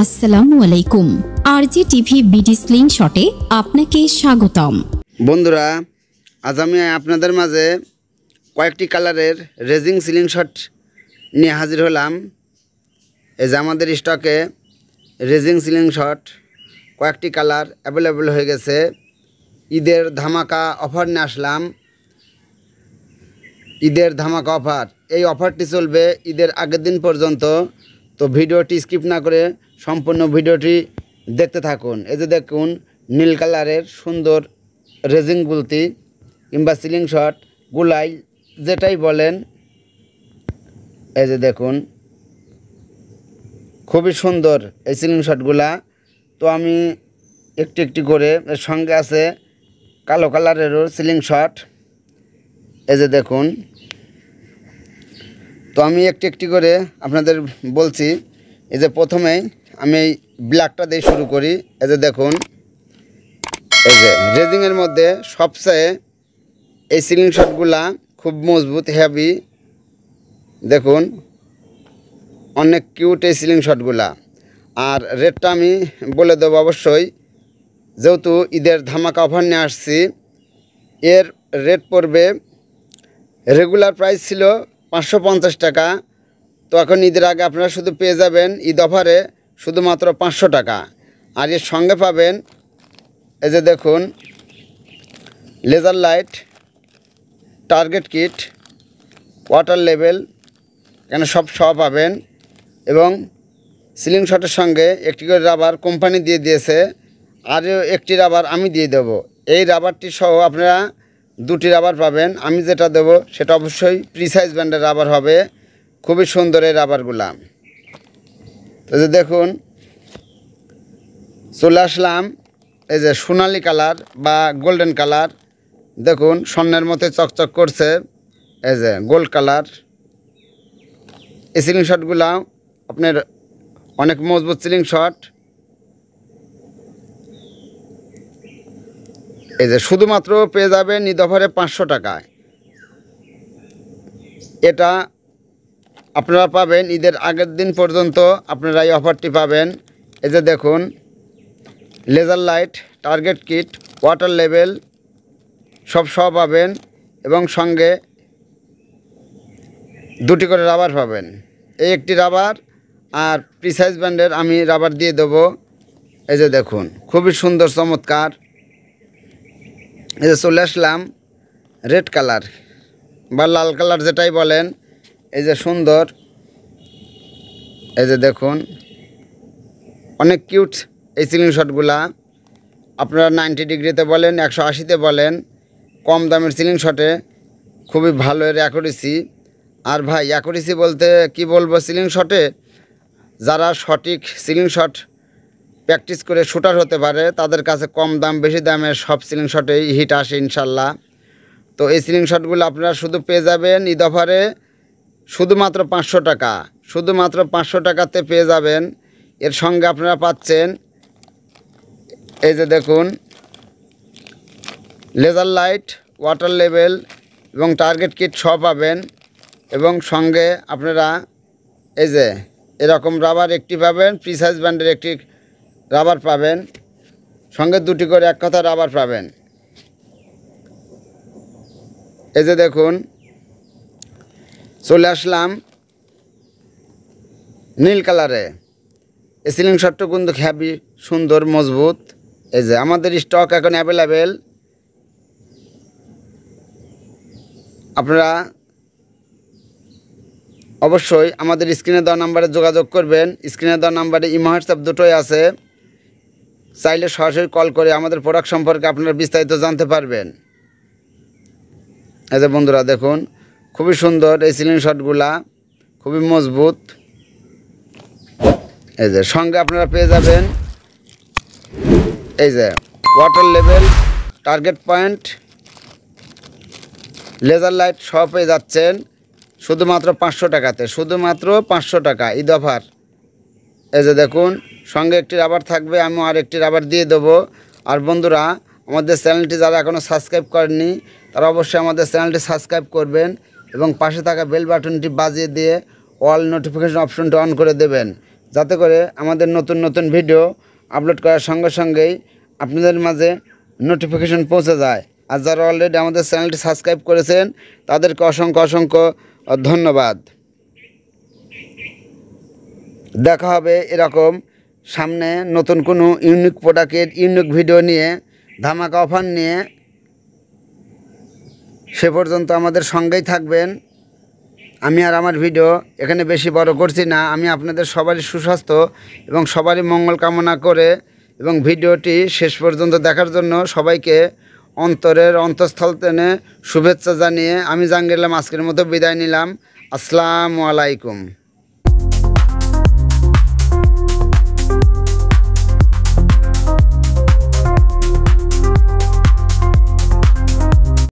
আসসালামু আলাইকুম। আরজি TV BD sling শটে আপনাকে স্বাগতম। বন্ধুরা, আজ আমি আপনাদের মাঝে কয়েকটি কালারের রেজিং সিলিং শট নিয়ে হাজির হলাম। এই যে আমাদের স্টকে রেজিং সিলিং শট কয়েকটি কালার অ্যাভেলেবল হয়ে গেছে। ঈদের ধামাকা অফার নিয়ে আসলাম। ঈদের ধামাকা অফার, এই অফারটি চলবে ঈদের আগের দিন পর্যন্ত। তো ভিডিওটি স্কিপ না করে সম্পূর্ণ ভিডিওটি দেখতে থাকুন। এই যে দেখুন, নীল কালারের সুন্দর রেজিং গুলতি কিংবা সিলিং শট, গুলাই যেটাই বলেন। এই যে দেখুন, খুবই সুন্দর এই সিলিং শটগুলা। তো আমি একটি একটি করে, এর সঙ্গে আছে কালো কালারেরও সিলিং শট। এই যে দেখুন, তো আমি একটি একটি করে আপনাদের বলছি। এই যে প্রথমেই আমি এই ব্ল্যাকটা দিয়ে শুরু করি। এই যে দেখুন, এই যে রেজিংয়ের মধ্যে সবচেয়ে এই সিলিং শটগুলা খুব মজবুত, হেভি। দেখুন, অনেক কিউট এই সিলিং শটগুলা। আর রেটটা আমি বলে দেবো অবশ্যই, যেহেতু ঈদের ধামাকা অফার নিয়ে আসছি। এর রেট পড়বে, রেগুলার প্রাইস ছিল 550 টাকা। তো এখন ঈদের আগে আপনারা শুধু পেয়ে যাবেন ঈদ অফারে শুধুমাত্র 500 টাকা। আর এর সঙ্গে পাবেন এই যে দেখুন, laser light, target kit, water level, এখানে সব পাবেন। এবং সিলিং শটের সঙ্গে একটি করে রাবার কোম্পানি দিয়ে দিয়েছে, আরও একটি রাবার আমি দিয়ে দেব। এই রাবারটি সহ আপনারা দুটি রাবার পাবেন। আমি যেটা দেব সেটা অবশ্যই প্রিসাইজ ব্র্যান্ডের রাবার হবে। খুবই সুন্দর এই রাবারগুলা। তো যে দেখুন, চলে আসলাম এই যে সোনালি কালার বা গোল্ডেন কালার। দেখুন, স্বর্ণের মতো চকচক করছে। এই যে গোল্ড কালার, এই সিলিং শটগুলা আপনার অনেক মজবুত সিলিং শট। এই যে শুধুমাত্র পেয়ে যাবেন ঈদ অফারে 500 টাকায়। এটা আপনারা পাবেন ঈদের আগের দিন পর্যন্ত, আপনারা এই অফারটি পাবেন। এই যে দেখুন, laser light, target kit, water level সব পাবেন। এবং সঙ্গে দুটি করে রাবার পাবেন। এই একটি রাবার আর প্রিসাইজ ব্র্যান্ডের আমি রাবার দিয়ে দেবো। এই যে দেখুন, খুবই সুন্দর চমৎকার। এই যে চলে আসলাম রেড কালার বা লাল কালার যেটাই বলেন। এই যে সুন্দর, এই যে দেখুন, অনেক কিউট এই সিলিং শটগুলা। আপনারা 90 ডিগ্রিতে বলেন, 180তে বলেন, কম দামের সিলিং শটে খুবই ভালো এর অ্যাকুরেসি। আর ভাই, অ্যাকুরেসি বলতে কি বলবো, সিলিং শটে যারা সঠিক সিলিং শট প্র্যাকটিস করে শুটার হতে পারে, তাদের কাছে কম দাম বেশি দামের সব সিলিং শটেই হিট আসে ইনশাল্লাহ। তো এই সিলিং শটগুলো আপনারা শুধু পেয়ে যাবেন ঈদ অফারে শুধুমাত্র 500 টাকা। শুধুমাত্র 500 টাকাতে পেয়ে যাবেন। এর সঙ্গে আপনারা পাচ্ছেন এই যে দেখুন, লেজার লাইট, ওয়াটার লেভেল এবং টার্গেট কিট সব পাবেন। এবং সঙ্গে আপনারা এই যে এরকম রাবার একটি পাবেন, প্রিসাইজ ব্র্যান্ডের একটি রাবার পাবেন। সঙ্গে দুটি করে এক কথা রাবার পাবেন। এই যে দেখুন, চলে আসলাম নীল কালারে। এই সিলিং শটটা কিন্তু হ্যাভি সুন্দর মজবুত। এই যে আমাদের স্টক এখন অ্যাভেলেবেল। আপনারা অবশ্যই আমাদের স্ক্রিনে দেওয়া নাম্বারে যোগাযোগ করবেন। স্ক্রিনে দেওয়া নাম্বারে ইমো হোয়াটসঅ্যাপ দুটোই আছে। চাইলে সরাসরি কল করে আমাদের প্রোডাক্ট সম্পর্কে আপনারা বিস্তারিত জানতে পারবেন। এই যে বন্ধুরা দেখুন, খুবই সুন্দর এই সিলিং শটগুলা, খুবই মজবুত। এই যে সঙ্গে আপনারা পেয়ে যাবেন এই যে water level, target point, laser light সব পেয়ে যাচ্ছেন শুধুমাত্র 500 টাকাতে। শুধুমাত্র 500 টাকা ঈদ অফার। এই যে দেখুন, সঙ্গে একটি রাবার থাকবে, আমি আর একটি রাবার দিয়ে দেবো। আর বন্ধুরা, আমাদের চ্যানেলটি যারা এখনও সাবস্ক্রাইব করেননি, তারা অবশ্যই আমাদের চ্যানেলটি সাবস্ক্রাইব করবেন এবং পাশে থাকা বেল বাটনটি বাজিয়ে দিয়ে অল নোটিফিকেশন অপশনটি অন করে দেবেন, যাতে করে আমাদের নতুন নতুন ভিডিও আপলোড করার সঙ্গে সঙ্গেই আপনাদের মাঝে নোটিফিকেশন পৌঁছে যায়। আর যারা অলরেডি আমাদের চ্যানেলটি সাবস্ক্রাইব করেছেন তাদেরকে অসংখ্য অসংখ্য ধন্যবাদ। দেখা হবে এরকম সামনে নতুন কোনো ইউনিক প্রোডাক্টের ইউনিক ভিডিও নিয়ে, ধামাকা অফার নিয়ে। সে পর্যন্ত আমাদের সঙ্গেই থাকবেন। আমি আর আমার ভিডিও এখানে বেশি বড় করছি না। আমি আপনাদের সবারই সুস্বাস্থ্য এবং সবারই মঙ্গল কামনা করে এবং ভিডিওটি শেষ পর্যন্ত দেখার জন্য সবাইকে অন্তরের অন্তঃস্থল থেকে শুভেচ্ছা জানিয়ে আমি জাহাঙ্গীর আলম আজকের মতো বিদায় নিলাম। আসসালামু আলাইকুম।